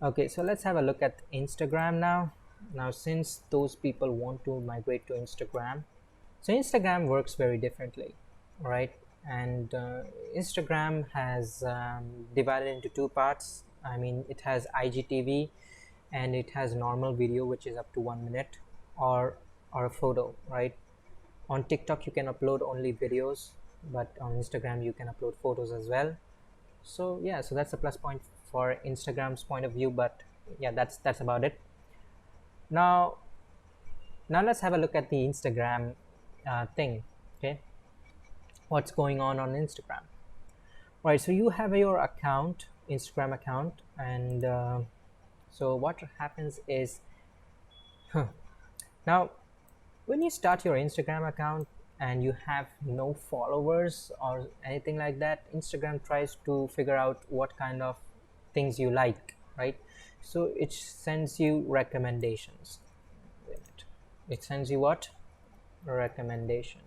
Okay, so let's have a look at Instagram now. Now, since those people want to migrate to Instagram, so Instagram works very differently, right? And Instagram has divided into two parts. I mean, it has IGTV and it has normal video, which is up to 1 minute, or or a photo, right? On TikTok, you can upload only videos, but on Instagram, you can upload photos as well. So yeah, so that's a plus point for Instagram's point of view, but yeah, that's about it. Now, now let's have a look at the Instagram thing. Okay, what's going on Instagram? Right, so you have your account, Instagram account, and so what happens is, now when you start your Instagram account and you have no followers or anything like that, Instagram tries to figure out what kind of things you like, right? So it sends you recommendations. Wait a minute. It sends you what? Recommendations.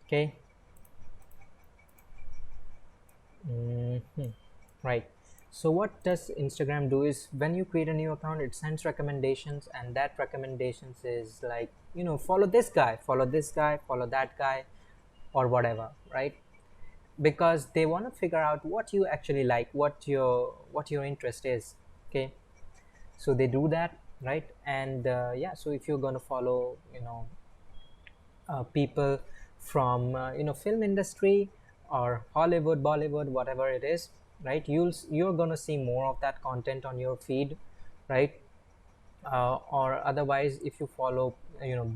Okay. Right. So what does Instagram do is when you create a new account, it sends recommendations, and that recommendations is like, follow this guy, follow this guy, follow that guy, or whatever, right? Because they want to figure out what you actually like, what your interest is. Okay, so they do that, right? And yeah, so if you're going to follow people from film industry or Hollywood, Bollywood, whatever it is, right? You're going to see more of that content on your feed, right? Or otherwise, if you follow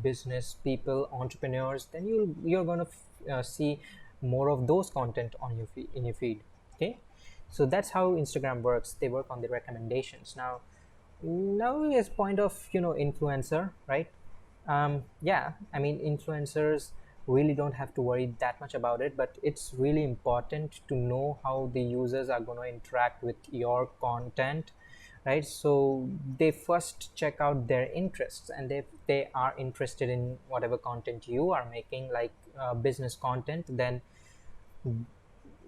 business people, entrepreneurs, then you're going to see more of those content on your feed, in your feed. Okay, so that's how Instagram works. They work on the recommendations. Now is point of influencer, right? Yeah, I mean, influencers really don't have to worry that much about it, but it's really important to know how the users are going to interact with your content, right? So they first check out their interests, and if they are interested in whatever content you are making, like business content, then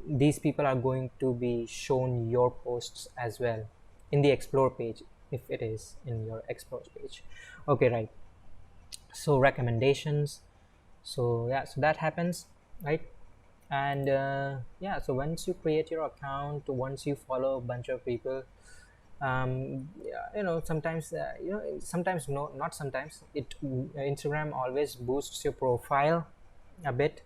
these people are going to be shown your posts as well in the explore page, if it is in your explore page. Okay, right. So recommendations, so yeah, so that happens, right? And yeah, so once you create your account, once you follow a bunch of people, yeah, sometimes sometimes, no, not sometimes, Instagram always boosts your profile a bit,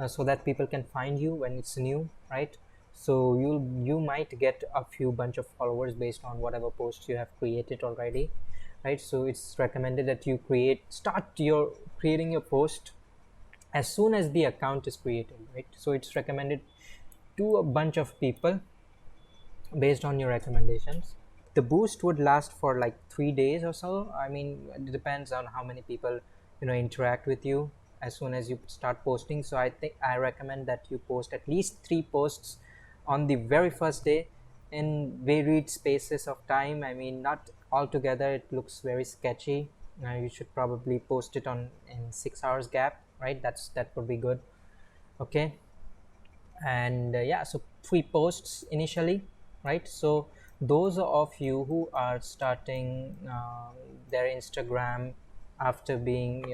so that people can find you when it's new, right? So you might get a few bunch of followers based on whatever posts you have created already, right? So it's recommended that you start your creating your post as soon as the account is created, right? So it's recommended to a bunch of people based on your recommendations. The boost would last for like 3 days or so. I mean, it depends on how many people interact with you as soon as you start posting. So I recommend that you post at least 3 posts on the very first day in varied spaces of time. I mean, not all together, it looks very sketchy. You should probably post it on in 6 hours gap, right? That would be good. Okay, and yeah, so 3 posts initially, right? So those of you who are starting their Instagram after being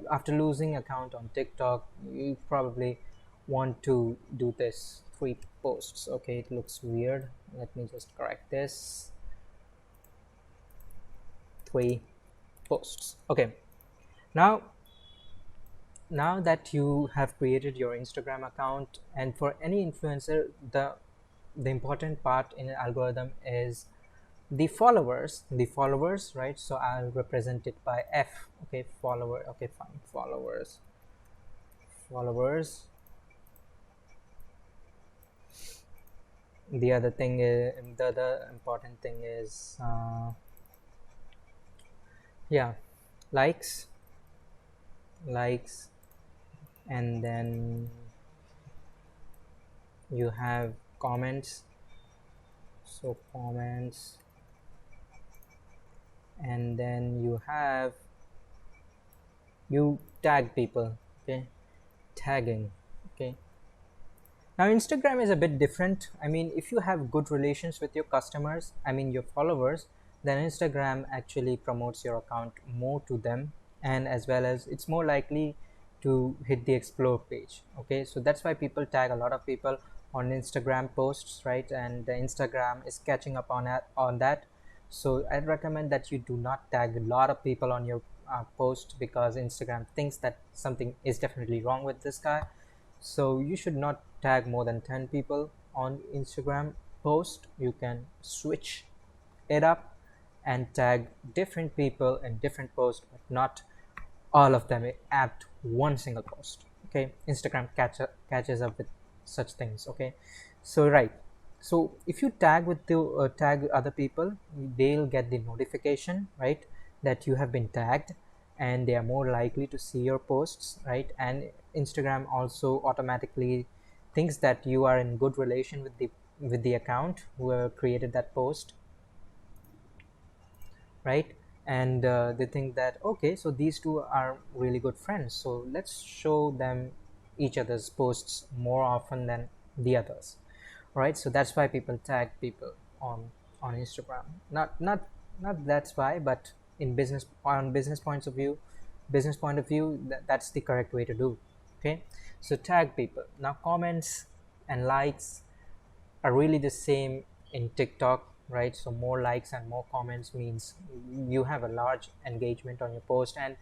after losing account on TikTok, you probably want to do this 3 posts. Okay, it looks weird, let me just correct this. 3 posts. Okay, now that you have created your Instagram account, and for any influencer, the important part in an algorithm is the followers, right? So I'll represent it by F. Okay, follower. Okay, fine, followers. The other important thing is yeah, likes, likes and then you have comments, so comments, and then you tag people. Okay, tagging. Okay, Now, Instagram is a bit different. I mean, if you have good relations with your customers, I mean, your followers, then Instagram actually promotes your account more to them, and as well as it's more likely to hit the explore page. Okay, so that's why people tag a lot of people on Instagram posts, right? And the Instagram is catching up on that. So I'd recommend that you do not tag a lot of people on your post, because Instagram thinks that something is definitely wrong with this guy. So you should not tag more than 10 people on Instagram post. You can switch it up and tag different people in different posts, but not all of them at one single post. Okay, Instagram catches up with such things. Okay, so right, so if you tag with the tag other people, they'll get the notification, right, that you have been tagged, and they are more likely to see your posts, right? And Instagram also automatically thinks that you are in good relation with the account whoever created that post, right? And they think that, okay, so these two are really good friends, so let's show them each other's posts more often than the others, right? So that's why people tag people on Instagram. Not that's why, but in business, on business point of view, that's the correct way to do. Okay, so tag people. Now, comments and likes are really the same in TikTok, right? So more likes and more comments means you have a large engagement on your post, and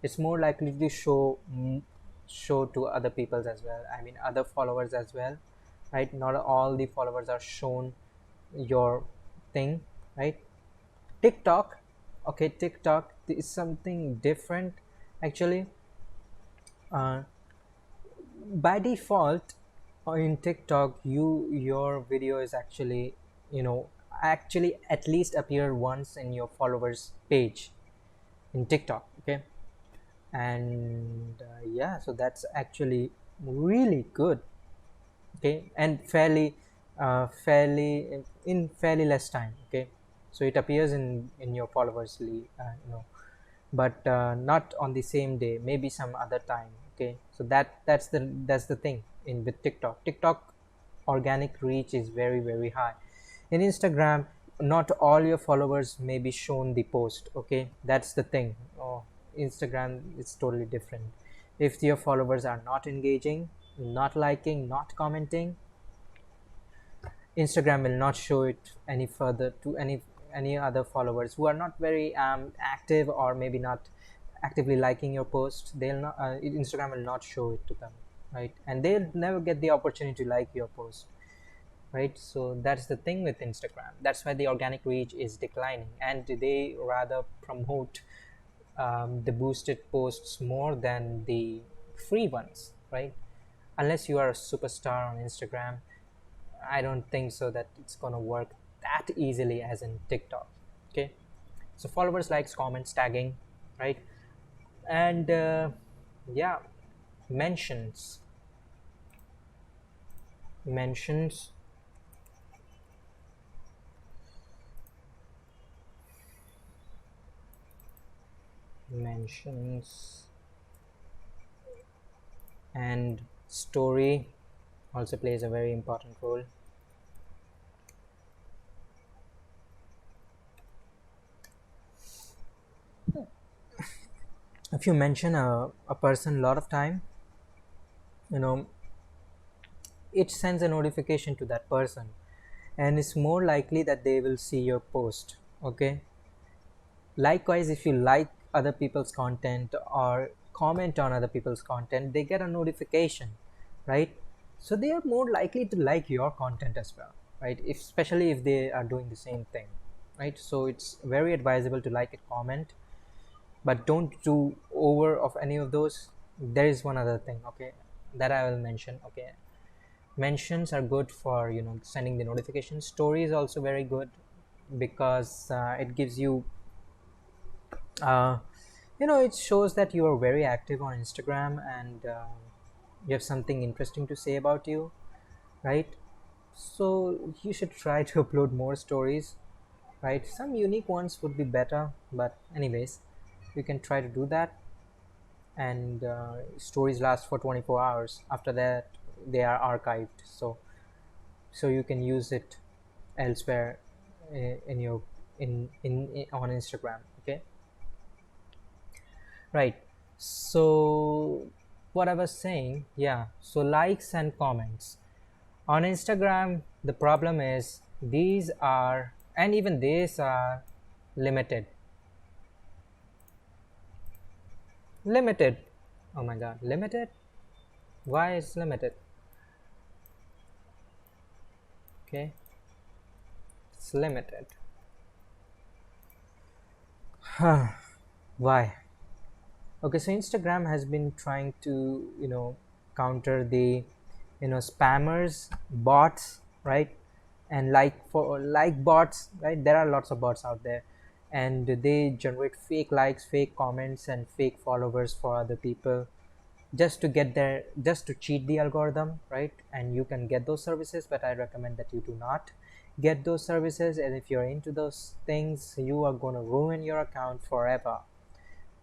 it's more likely to show to other people's as well. I mean, other followers as well, right? Not all the followers are shown your thing, right? TikTok, okay, TikTok is something different actually. Uh, by default in TikTok, your video is actually, you know, actually at least appear once in your followers page in TikTok. Okay, and yeah, so that's actually really good. Okay, and fairly in fairly less time. Okay, so it appears in your followers but not on the same day, maybe some other time. Okay, so that's the thing in with TikTok. Organic reach is very high. In Instagram, not all your followers may be shown the post. Okay, that's the thing. Oh, Instagram is totally different. If your followers are not engaging, not liking, not commenting, Instagram will not show it any further to any other followers who are not very active, or maybe not actively liking your post. They'll not Instagram will not show it to them, right? And they'll never get the opportunity to like your post, right? So that's the thing with Instagram. That's why the organic reach is declining, and they rather promote the boosted posts more than the free ones, right? Unless you are a superstar on Instagram, I don't think so that it's gonna work that easily as in TikTok. Okay, so followers, likes, comments, tagging, right? And yeah, mentions, mentions, mentions, and story also plays a very important role. If you mention a person a lot of time, you know, it sends a notification to that person, and it's more likely that they will see your post. Okay, likewise, if you like other people's content or comment on other people's content, they get a notification, right? So they are more likely to like your content as well, right? If, especially if they are doing the same thing, right? So it's very advisable to like and comment, but don't do over of any of those. There is one other thing, okay, that I will mention. Okay, mentions are good for, you know, sending the notification. Story is also very good because it gives you uh, you know, it shows that you are very active on Instagram, and you have something interesting to say about you, right? So you should try to upload more stories, right? Some unique ones would be better, but anyways, you can try to do that. And stories last for 24 hours. After that, they are archived, so you can use it elsewhere, in your in on Instagram. Okay, right. So what I was saying, yeah, so likes and comments on Instagram, the problem is these are, and even these are limited. Limited. Oh my god, limited. Why is limited? Okay, it's limited. Why? Okay, so Instagram has been trying to, counter the, spammers, bots, right? And like bots, right? There are lots of bots out there, and they generate fake likes, fake comments, and fake followers for other people, just to get there, just to cheat the algorithm, right? And you can get those services, but I recommend that you do not get those services. And if you're into those things, you are going to ruin your account forever,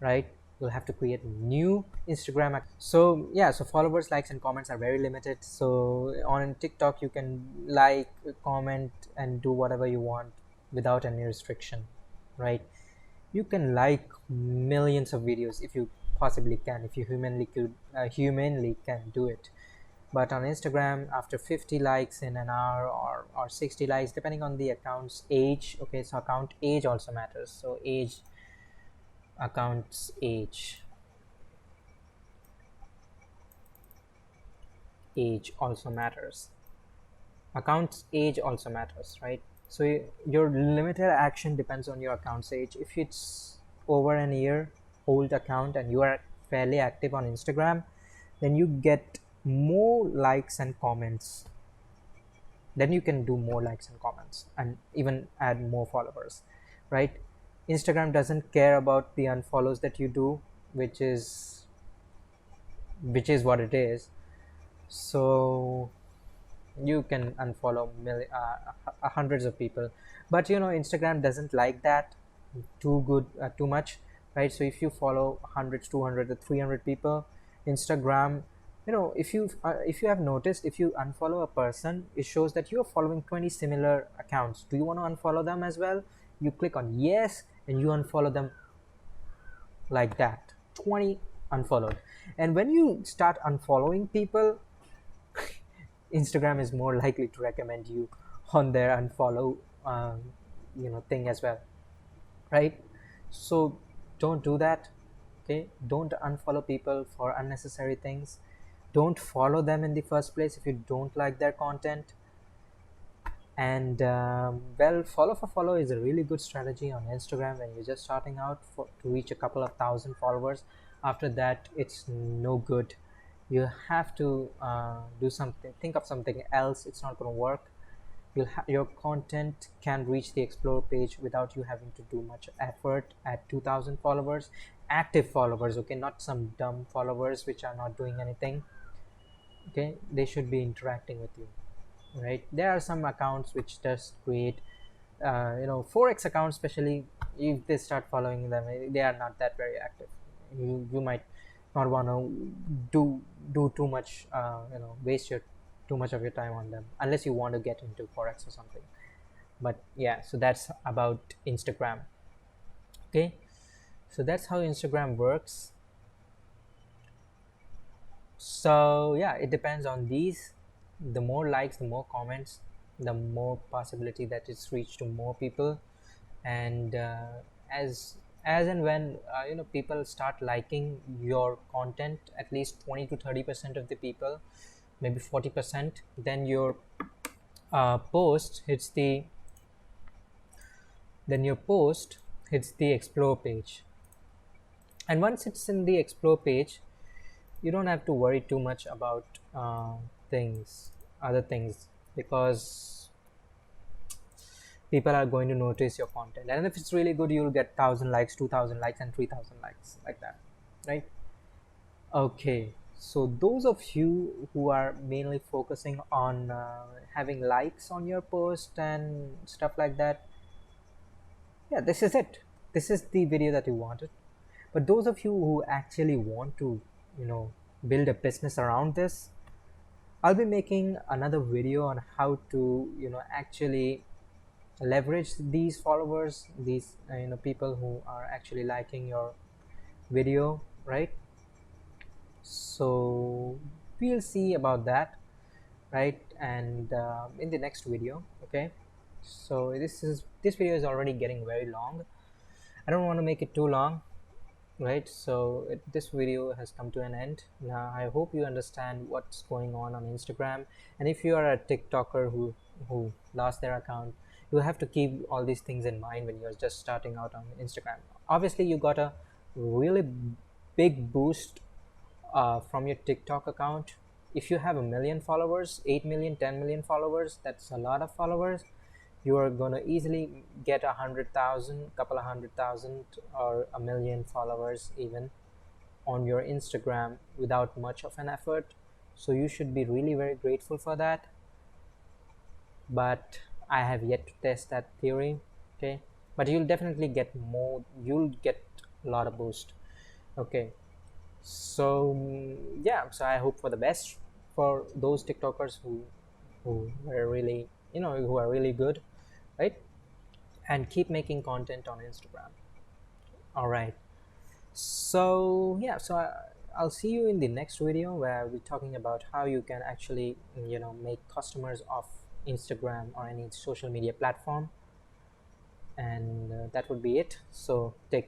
right? You'll have to create new Instagram so yeah, so followers, likes, and comments are very limited. So on TikTok you can like, comment, and do whatever you want without any restriction, right? You can like millions of videos if you possibly can, if you humanly can do it. But on Instagram, after 50 likes in an hour, or 60 likes, depending on the account's age. Okay, so account age also matters. So account's age also matters. Account's age also matters, right? So your limited action depends on your account's age. If it's over an year old account and you are fairly active on Instagram, then you get more likes and comments. Then you can do more likes and comments and even add more followers, right? Instagram doesn't care about the unfollows that you do, which is what it is. So you can unfollow hundreds of people, but Instagram doesn't like that too much, right? So if you follow hundreds, 200 or 300 people, Instagram, if you have noticed, if you unfollow a person, it shows that you're following 20 similar accounts. Do you want to unfollow them as well? You click on yes and you unfollow them, like that, 20 unfollowed. And when you start unfollowing people, Instagram is more likely to recommend you on their unfollow thing as well, right? So don't do that. Okay, don't unfollow people for unnecessary things. Don't follow them in the first place if you don't like their content. And well, follow for follow is a really good strategy on Instagram when you're just starting out, to reach a couple of thousand followers. After that, it's no good. You have to do something, think of something else. It's not going to work. Your content can reach the explore page without you having to do much effort at 2000 followers, active followers. Okay, not some dumb followers which are not doing anything. Okay, they should be interacting with you, right? There are some accounts which just create forex accounts, especially if they start following them, they are not that very active. You might not want to do too much, waste your too much of your time on them, unless you want to get into forex or something. But yeah, so that's about Instagram. Okay, so that's how Instagram works. So yeah, it depends on these. The more likes, the more comments, the more possibility that it's reached to more people. And as and when people start liking your content, at least 20 to 30% of the people, maybe 40%, then your post hits the then your post hits the explore page. And once it's in the explore page, you don't have to worry too much about other things, because people are going to notice your content. And if it's really good, you'll get 1000 likes, 2000 likes, and 3000 likes, like that, right? Okay, so those of you who are mainly focusing on having likes on your post and stuff like that, yeah, this is it. This is the video that you wanted. But those of you who actually want to, build a business around this, I'll be making another video on how to actually leverage these followers, these people who are actually liking your video, right? So we'll see about that, right? And in the next video. Okay, so this video is already getting very long. I don't want to make it too long, right? So this video has come to an end. Now I hope you understand what's going on Instagram, and if you are a TikToker who lost their account, you have to keep all these things in mind when you're just starting out on Instagram. Obviously you got a really big boost from your TikTok account. If you have a million followers, 8 million, 10 million followers, that's a lot of followers. You are gonna easily get 100,000, couple of 100,000, or a million followers even on your Instagram without much of an effort. So you should be really very grateful for that. But I have yet to test that theory. Okay, but you'll definitely get more. You'll get a lot of boost. Okay, so yeah, so I hope for the best for those TikTokers who are really who are really good, right? And keep making content on Instagram. All right, so yeah, so I'll see you in the next video where we're talking about how you can actually make customers of Instagram or any social media platform. And that would be it, so take care.